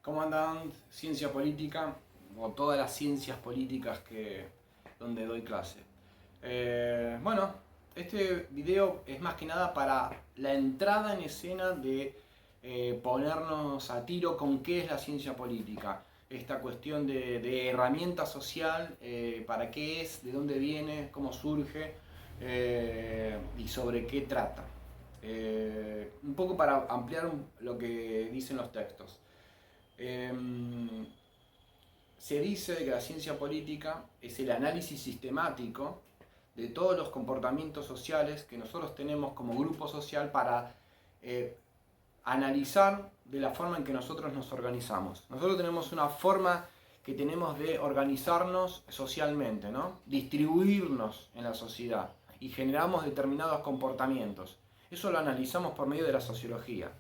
¿Cómo andan? Ciencia política, o todas las ciencias políticas donde doy clase. Bueno, este video es más que nada para la entrada en escena de ponernos a tiro con qué es la ciencia política. Esta cuestión de herramienta social, para qué es, de dónde viene, cómo surge y sobre qué trata. Un poco para ampliar lo que dicen los textos. Se dice que la ciencia política es el análisis sistemático de todos los comportamientos sociales que nosotros tenemos como grupo social para analizar de la forma en que nosotros nos organizamos. Nosotros tenemos una forma que tenemos de organizarnos socialmente, ¿no? Distribuirnos en la sociedad y generamos determinados comportamientos. Eso lo analizamos por medio de la sociología.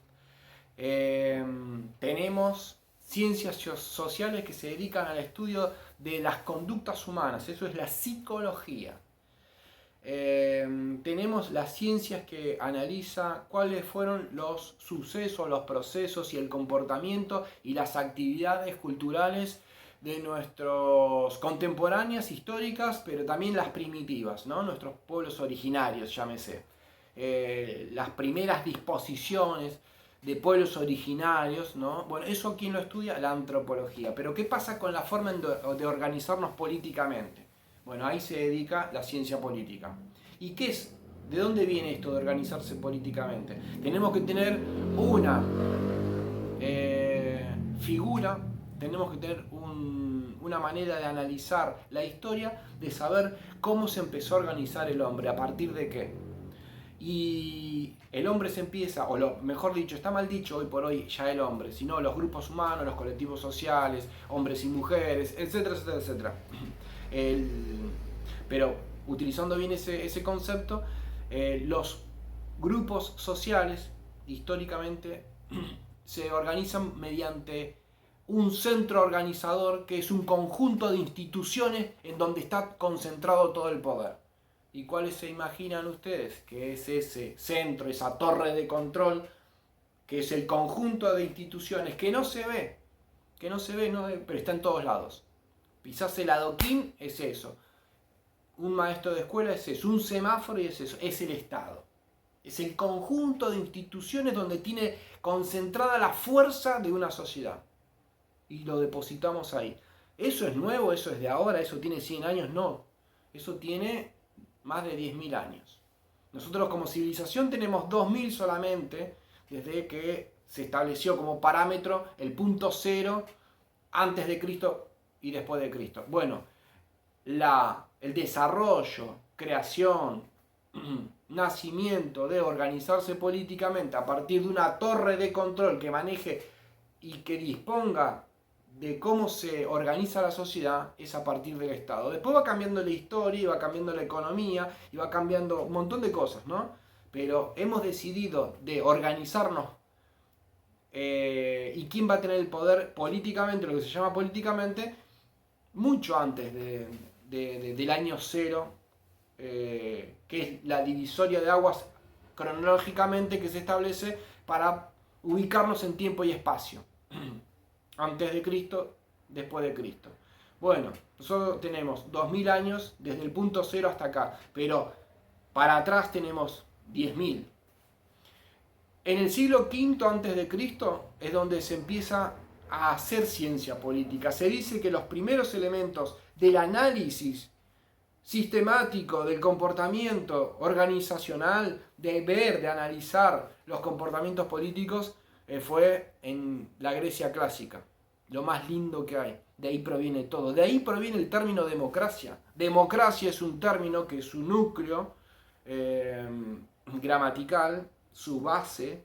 Tenemos ciencias sociales que se dedican al estudio de las conductas humanas, eso es la psicología. Tenemos las ciencias que analiza cuáles fueron los sucesos, los procesos y el comportamiento y las actividades culturales de nuestros contemporáneas, históricas, pero también las primitivas, ¿no? Nuestros pueblos originarios, llámese. Las primeras disposiciones de pueblos originarios, ¿no? Bueno, eso quién lo estudia, la antropología. Pero ¿qué pasa con la forma de organizarnos políticamente? Bueno, ahí se dedica la ciencia política. ¿Y qué es? ¿De dónde viene esto de organizarse políticamente? Tenemos que tener una figura, tenemos que tener una manera de analizar la historia, de saber cómo se empezó a organizar el hombre, a partir de qué. Y el hombre se empieza, o lo mejor dicho, está mal dicho hoy por hoy ya el hombre, sino los grupos humanos, los colectivos sociales, hombres y mujeres, etcétera, etcétera, etcétera. Pero utilizando bien ese concepto, los grupos sociales históricamente se organizan mediante un centro organizador que es un conjunto de instituciones en donde está concentrado todo el poder. ¿Y cuáles se imaginan ustedes? Que es ese centro, esa torre de control, que es el conjunto de instituciones que no se ve, pero está en todos lados. Pisás el adoquín, es eso. Un maestro de escuela es eso. Un semáforo y es eso. Es el Estado. Es el conjunto de instituciones donde tiene concentrada la fuerza de una sociedad. Y lo depositamos ahí. ¿Eso es nuevo? ¿Eso es de ahora? ¿Eso tiene 100 años? No. Eso tiene más de 10.000 años. Nosotros como civilización tenemos 2.000 solamente, desde que se estableció como parámetro el punto cero antes de Cristo y después de Cristo. Bueno, el desarrollo, creación, nacimiento de organizarse políticamente a partir de una torre de control que maneje y que disponga de cómo se organiza la sociedad es a partir del Estado. Después va cambiando la historia, y va cambiando la economía, y va cambiando un montón de cosas, ¿no? Pero hemos decidido de organizarnos y quién va a tener el poder políticamente, lo que se llama políticamente, mucho antes del año cero, que es la divisoria de aguas cronológicamente que se establece para ubicarnos en tiempo y espacio. Antes de Cristo, después de Cristo. Bueno, nosotros tenemos 2000 años desde el punto cero hasta acá, pero para atrás tenemos 10.000. En el siglo V antes de Cristo es donde se empieza a hacer ciencia política. Se dice que los primeros elementos del análisis sistemático del comportamiento organizacional, de analizar los comportamientos políticos, fue en la Grecia clásica, lo más lindo que hay. De ahí proviene todo. De ahí proviene el término democracia. Democracia es un término que su núcleo gramatical, su base,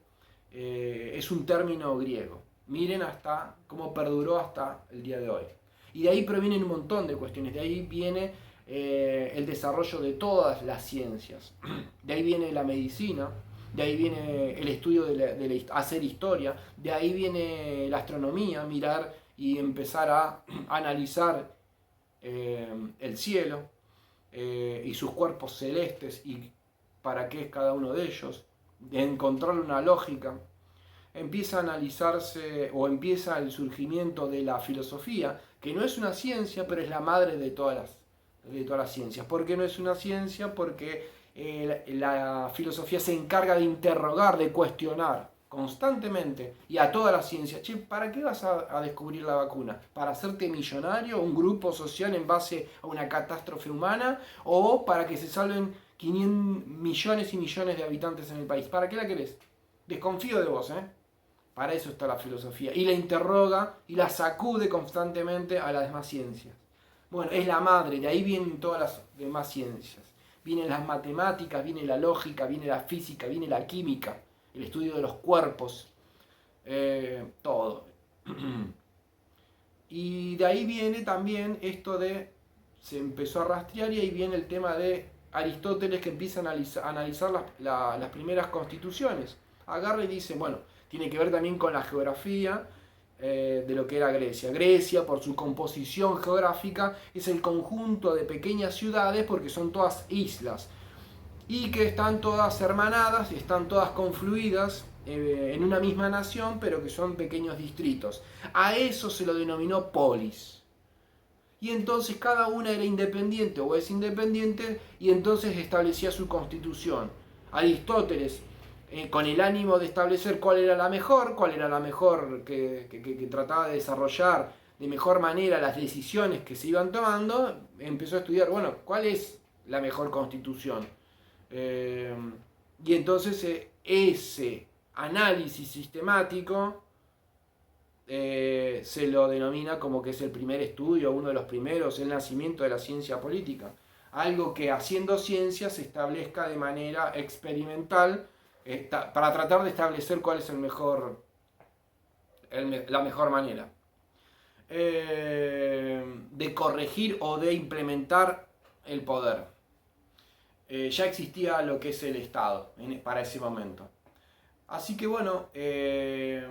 es un término griego. Miren hasta cómo perduró hasta el día de hoy. Y de ahí provienen un montón de cuestiones. De ahí viene el desarrollo de todas las ciencias. De ahí viene la medicina. De ahí viene el estudio de hacer historia, de ahí viene la astronomía, mirar y empezar a analizar el cielo y sus cuerpos celestes y para qué es cada uno de ellos, de encontrar una lógica. empieza a analizarse o empieza el surgimiento de la filosofía, que no es una ciencia, pero es la madre de todas las ciencias. ¿Por qué no es una ciencia? Porque la filosofía se encarga de interrogar, de cuestionar constantemente y a toda la ciencia. Che, ¿para qué vas a descubrir la vacuna? ¿Para hacerte millonario, un grupo social en base a una catástrofe humana? ¿O para que se salven 500 millones y millones de habitantes en el país? ¿Para qué la querés? Desconfío de vos, ¿eh? Para eso está la filosofía. Y la interroga y la sacude constantemente a las demás ciencias. Bueno, es la madre, de ahí vienen todas las demás ciencias. Vienen las matemáticas, viene la lógica, viene la física, viene la química, el estudio de los cuerpos, todo. Y de ahí viene también esto de, se empezó a rastrear y ahí viene el tema de Aristóteles que empieza a analizar las primeras constituciones. Agarra y dice, bueno, tiene que ver también con la geografía de lo que era Grecia. Grecia, por su composición geográfica, es el conjunto de pequeñas ciudades porque son todas islas y que están todas hermanadas, están todas confluidas en una misma nación, pero que son pequeños distritos. A eso se lo denominó polis. Y entonces cada una era independiente o es independiente y entonces establecía su constitución. Aristóteles, con el ánimo de establecer cuál era la mejor que trataba de desarrollar de mejor manera las decisiones que se iban tomando, empezó a estudiar, bueno, ¿cuál es la mejor constitución? Y entonces ese análisis sistemático se lo denomina como que es el primer estudio, uno de los primeros, el nacimiento de la ciencia política. Algo que haciendo ciencia se establezca de manera experimental para tratar de establecer cuál es la mejor manera de corregir o de implementar el poder. Ya existía lo que es el Estado para ese momento. Así que bueno, ¿qué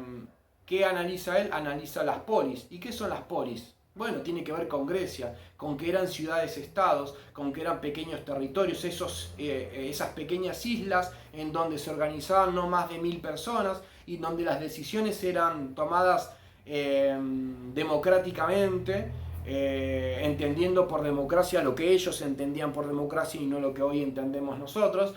analiza él? Analiza las polis. ¿Y qué son las polis? Bueno, tiene que ver con Grecia, con que eran ciudades-estados, con que eran pequeños territorios, esas pequeñas islas en donde se organizaban no más de 1000 personas y donde las decisiones eran tomadas democráticamente, entendiendo por democracia lo que ellos entendían por democracia y no lo que hoy entendemos nosotros,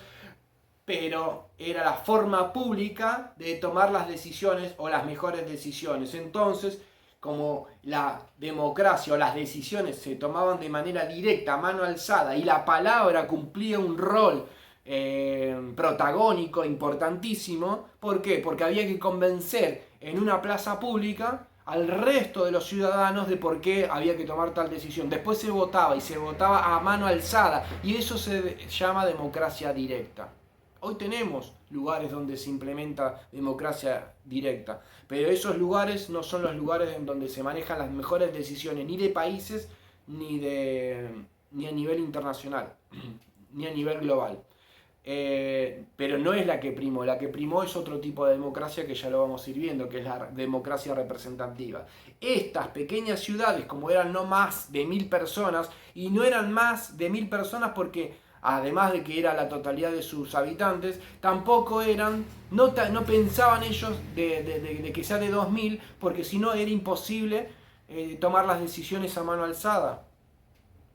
pero era la forma pública de tomar las decisiones o las mejores decisiones. Entonces, como la democracia o las decisiones se tomaban de manera directa, a mano alzada, y la palabra cumplía un rol protagónico, importantísimo, ¿por qué? Porque había que convencer en una plaza pública al resto de los ciudadanos de por qué había que tomar tal decisión. Después se votaba y se votaba a mano alzada y eso se llama democracia directa. Hoy tenemos lugares donde se implementa democracia directa, pero esos lugares no son los lugares en donde se manejan las mejores decisiones ni de países ni a nivel internacional, ni a nivel global. Pero no es la que primó es otro tipo de democracia que ya lo vamos a ir viendo, que es la democracia representativa. Estas pequeñas ciudades, como eran no más de 1000 personas, y no eran más de 1000 personas porque además de que era la totalidad de sus habitantes, tampoco eran, no pensaban ellos de que sea de 2000, porque si no era imposible tomar las decisiones a mano alzada.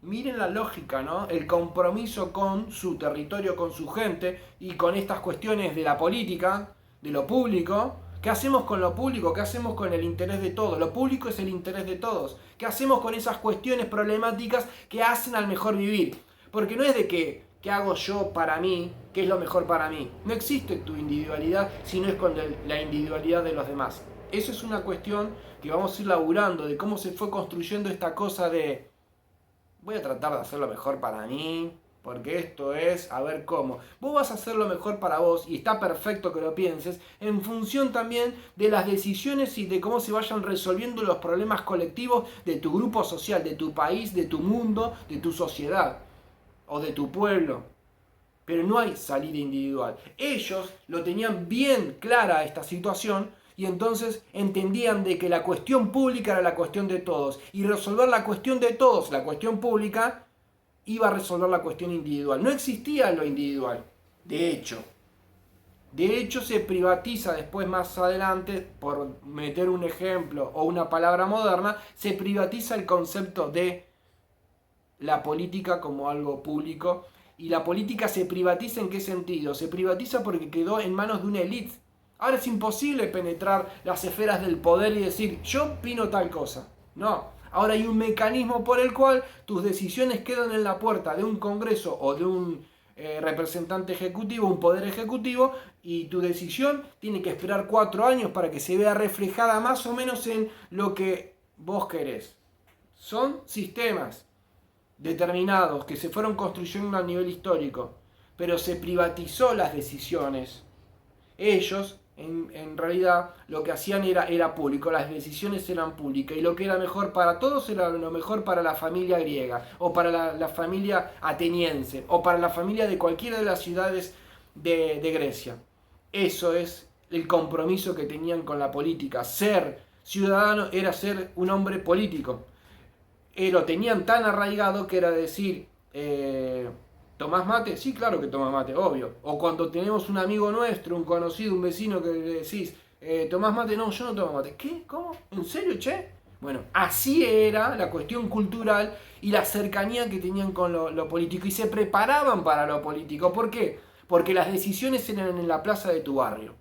Miren la lógica, ¿no? El compromiso con su territorio, con su gente y con estas cuestiones de la política, de lo público. ¿Qué hacemos con lo público? ¿Qué hacemos con el interés de todos? Lo público es el interés de todos. ¿Qué hacemos con esas cuestiones problemáticas que hacen al mejor vivir? Porque no es de qué hago yo para mí, qué es lo mejor para mí. No existe tu individualidad, sino es con la individualidad de los demás. Eso es una cuestión que vamos a ir laburando, de cómo se fue construyendo esta cosa de voy a tratar de hacer lo mejor para mí, porque esto es, a ver cómo. Vos vas a hacer lo mejor para vos, y está perfecto que lo pienses, en función también de las decisiones y de cómo se vayan resolviendo los problemas colectivos de tu grupo social, de tu país, de tu mundo, de tu sociedad, o de tu pueblo. Pero no hay salida individual. Ellos lo tenían bien clara esta situación, y entonces entendían de que la cuestión pública era la cuestión de todos. Y resolver la cuestión de todos, la cuestión pública, iba a resolver la cuestión individual. No existía lo individual. De hecho, De hecho, se privatiza después, más adelante, por meter un ejemplo o una palabra moderna, se privatiza el concepto de la política como algo público. ¿Y la política se privatiza en qué sentido? Se privatiza porque quedó en manos de una élite. Ahora es imposible penetrar las esferas del poder y decir, yo opino tal cosa. No. Ahora hay un mecanismo por el cual tus decisiones quedan en la puerta de un congreso o de un representante ejecutivo, un poder ejecutivo, y tu decisión tiene que esperar 4 años para que se vea reflejada más o menos en lo que vos querés. Son sistemas determinados que se fueron construyendo a nivel histórico, pero se privatizó las decisiones. Ellos, en realidad, lo que hacían era público, las decisiones eran públicas, y lo que era mejor para todos era lo mejor para la familia griega, o para la familia ateniense, o para la familia de cualquiera de las ciudades de Grecia. Eso es el compromiso que tenían con la política. Ser ciudadano era ser un hombre político. Lo tenían tan arraigado que era decir, ¿tomás mate? Sí, claro que tomás mate, obvio. O cuando tenemos un amigo nuestro, un conocido, un vecino que le decís, ¿tomás mate? No, yo no tomo mate. ¿Qué? ¿Cómo? ¿En serio, che? Bueno, así era la cuestión cultural y la cercanía que tenían con lo político. Y se preparaban para lo político. ¿Por qué? Porque las decisiones eran en la plaza de tu barrio.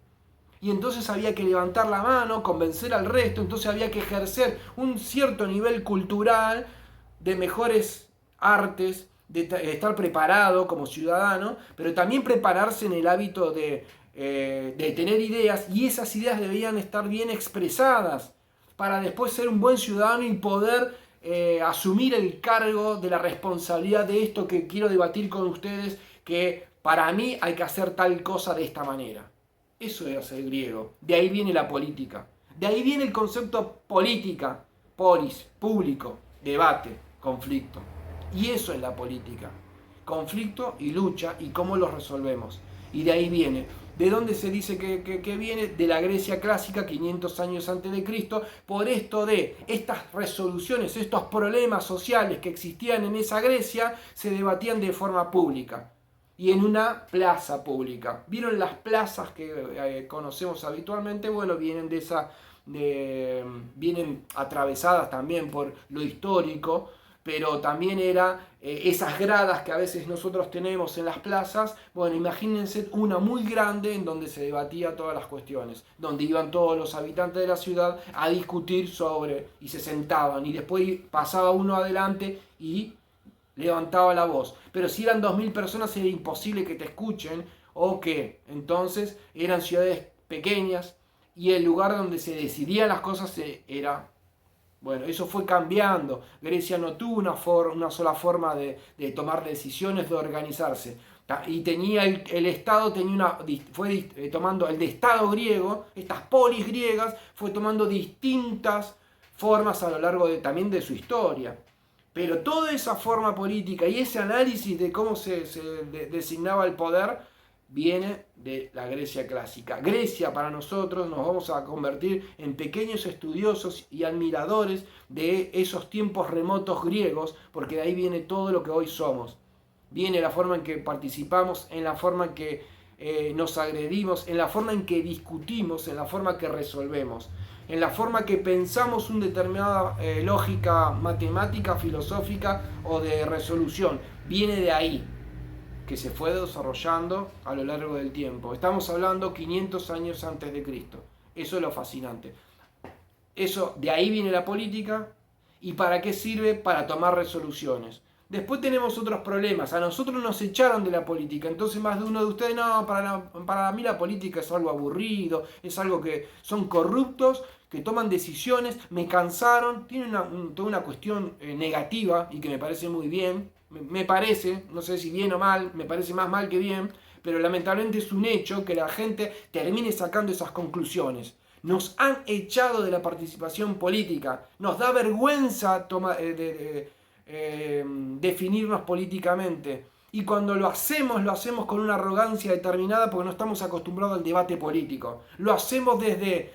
Y entonces había que levantar la mano, convencer al resto, entonces había que ejercer un cierto nivel cultural de mejores artes, de estar preparado como ciudadano, pero también prepararse en el hábito de tener ideas, y esas ideas debían estar bien expresadas para después ser un buen ciudadano y poder asumir el cargo de la responsabilidad de esto que quiero debatir con ustedes, que para mí hay que hacer tal cosa de esta manera. Eso era ser griego. De ahí viene la política. De ahí viene el concepto política, polis, público, debate, conflicto. Y eso es la política. Conflicto y lucha y cómo los resolvemos. Y de ahí viene. ¿De dónde se dice que viene? De la Grecia clásica, 500 años antes de Cristo, por esto de estas resoluciones, estos problemas sociales que existían en esa Grecia, se debatían de forma pública. Y en una plaza pública. ¿Vieron las plazas que conocemos habitualmente? Bueno, vienen vienen atravesadas también por lo histórico, pero también era esas gradas que a veces nosotros tenemos en las plazas. Bueno, imagínense una muy grande en donde se debatía todas las cuestiones, donde iban todos los habitantes de la ciudad a discutir sobre, y se sentaban, y después pasaba uno adelante y levantaba la voz. Pero si eran 2000 personas era imposible que te escuchen, o que entonces eran ciudades pequeñas y el lugar donde se decidían las cosas era... Bueno, eso fue cambiando. Grecia no tuvo una sola forma de tomar decisiones, de organizarse. Y tenía el Estado fue tomando el de Estado griego, estas polis griegas, fue tomando distintas formas a lo largo también de su historia. Pero toda esa forma política y ese análisis de cómo se designaba el poder viene de la Grecia clásica. Grecia, para nosotros, nos vamos a convertir en pequeños estudiosos y admiradores de esos tiempos remotos griegos, porque de ahí viene todo lo que hoy somos. Viene la forma en que participamos, en la forma en que nos agredimos, en la forma en que discutimos, en la forma que resolvemos, en la forma que pensamos una determinada lógica matemática, filosófica o de resolución. Viene de ahí, que se fue desarrollando a lo largo del tiempo. Estamos hablando 500 años antes de Cristo. Eso es lo fascinante. De ahí viene la política. ¿Y para qué sirve? Para tomar resoluciones. Después tenemos otros problemas. A nosotros nos echaron de la política. Entonces más de uno de ustedes, no, para mí la política es algo aburrido, es algo que son corruptos, que toman decisiones, me cansaron. Tiene toda una cuestión negativa y que me parece muy bien. Me parece, no sé si bien o mal, me parece más mal que bien, pero lamentablemente es un hecho que la gente termine sacando esas conclusiones. Nos han echado de la participación política. Nos da vergüenza definirnos políticamente. Y cuando lo hacemos con una arrogancia determinada porque no estamos acostumbrados al debate político. Lo hacemos desde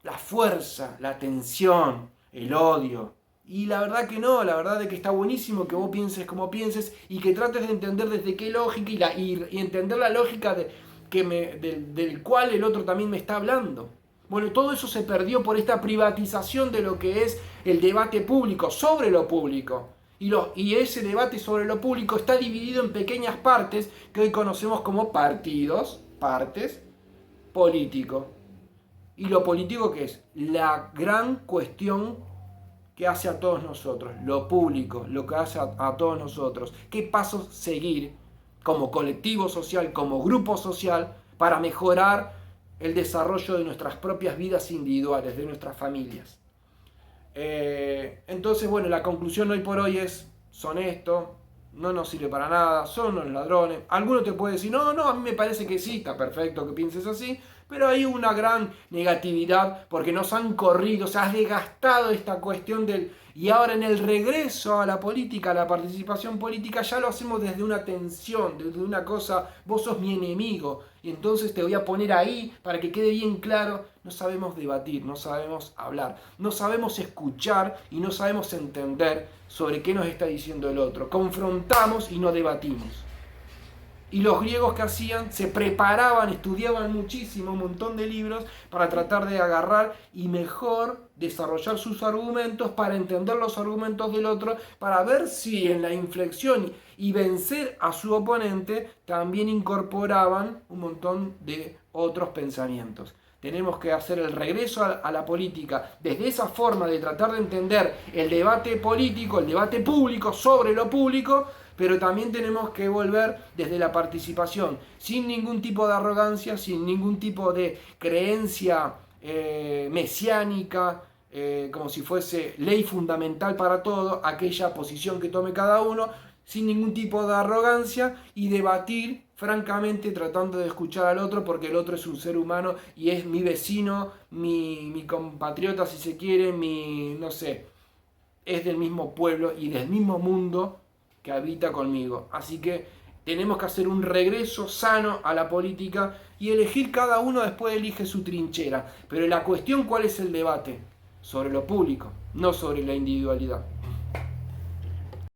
la fuerza, la tensión, el odio. Y la verdad que no, la verdad es que está buenísimo que vos pienses como pienses y que trates de entender desde qué lógica y entender la lógica del cual el otro también me está hablando. Bueno, todo eso se perdió por esta privatización de lo que es el debate público sobre lo público. Y ese debate sobre lo público está dividido en pequeñas partes que hoy conocemos como partes políticos. ¿Y lo político qué es? La gran cuestión que hace a todos nosotros, lo público, lo que hace a todos nosotros. ¿Qué pasos seguir como colectivo social, como grupo social, para mejorar el desarrollo de nuestras propias vidas individuales, de nuestras familias? Entonces, bueno, la conclusión hoy por hoy son esto, no nos sirve para nada, son unos ladrones. Alguno te puede decir, no, a mí me parece que sí, está perfecto que pienses así, pero hay una gran negatividad porque nos han corrido, se ha desgastado esta cuestión y ahora en el regreso a la política, a la participación política, ya lo hacemos desde una tensión, desde una cosa, vos sos mi enemigo, y entonces te voy a poner ahí para que quede bien claro. No sabemos debatir, no sabemos hablar, no sabemos escuchar y no sabemos entender sobre qué nos está diciendo el otro. Confrontamos y no debatimos. Y los griegos que hacían, se preparaban, estudiaban muchísimo, un montón de libros para tratar de agarrar y mejor desarrollar sus argumentos, para entender los argumentos del otro, para ver si en la inflexión y vencer a su oponente también incorporaban un montón de otros pensamientos. Tenemos que hacer el regreso a la política desde esa forma de tratar de entender el debate político, el debate público sobre lo público, pero también tenemos que volver desde la participación, sin ningún tipo de arrogancia, sin ningún tipo de creencia mesiánica, como si fuese ley fundamental para todo, aquella posición que tome cada uno, sin ningún tipo de arrogancia, y debatir francamente tratando de escuchar al otro, porque el otro es un ser humano y es mi vecino, mi compatriota si se quiere, es del mismo pueblo y del mismo mundo que habita conmigo. Así que tenemos que hacer un regreso sano a la política y elegir, cada uno después elige su trinchera. Pero la cuestión, ¿cuál es el debate? Sobre lo público, no sobre la individualidad.